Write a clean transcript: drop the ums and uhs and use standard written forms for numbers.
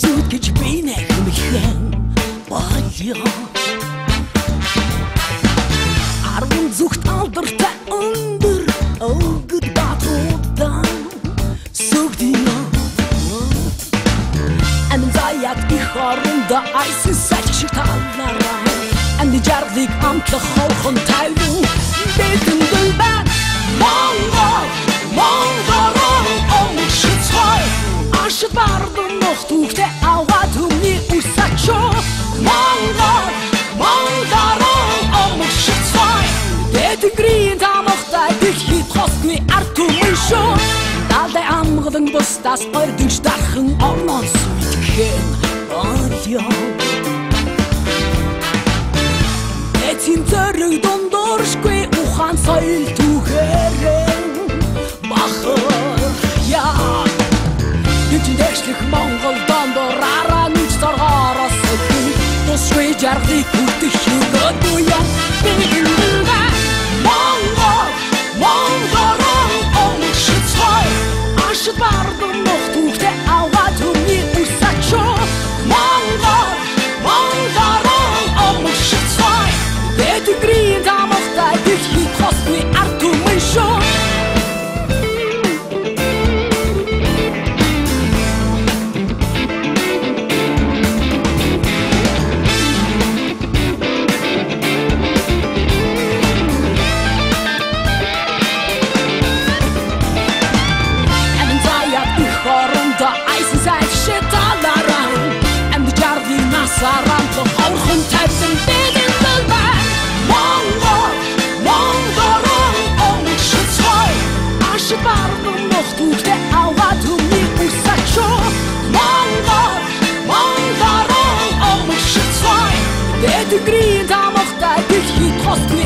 сүд гэж би нэмхэн боёо арван зүгт алдартай өндөр өвгөд батуудан сүгдиё амзаяг их орондо айсан сач шиг талаараа амны жарлыг амтлах ховхон тайван бэлэн дулбан Монгол омшицхой ашид бардын нохтухте аваад хүмний усачо Монгол омшицхой Тэтгэрийн тамхтай дэлхийд хосны ард түмэншо Далдай амгадан бустаас ордогч дархан орнон сүйтгэн Оё Эцэн зэрэг дондоршгүй ухаан соёл түгээрэн Бахар яа Юучин дэвшлэх Монгол дондораараа нүч зоргоороос Тусгүй жаргыг хүртэх хөрөөд буян Бэлэнга Монгол омшицхой Ашид бардын нохтухте аваад хүмний усачо Монгол омшицхой Тэтгэрийн тамхтай дэлхийд хосны ард түмэншо Саранто хорхон тавьсан бэлэн дулбан Монгол омшицхой ашид бардын нохтухте аваад хүмний усачо Монгол омшицхой Тэтгэрийн тамхтай дэлхийд хосны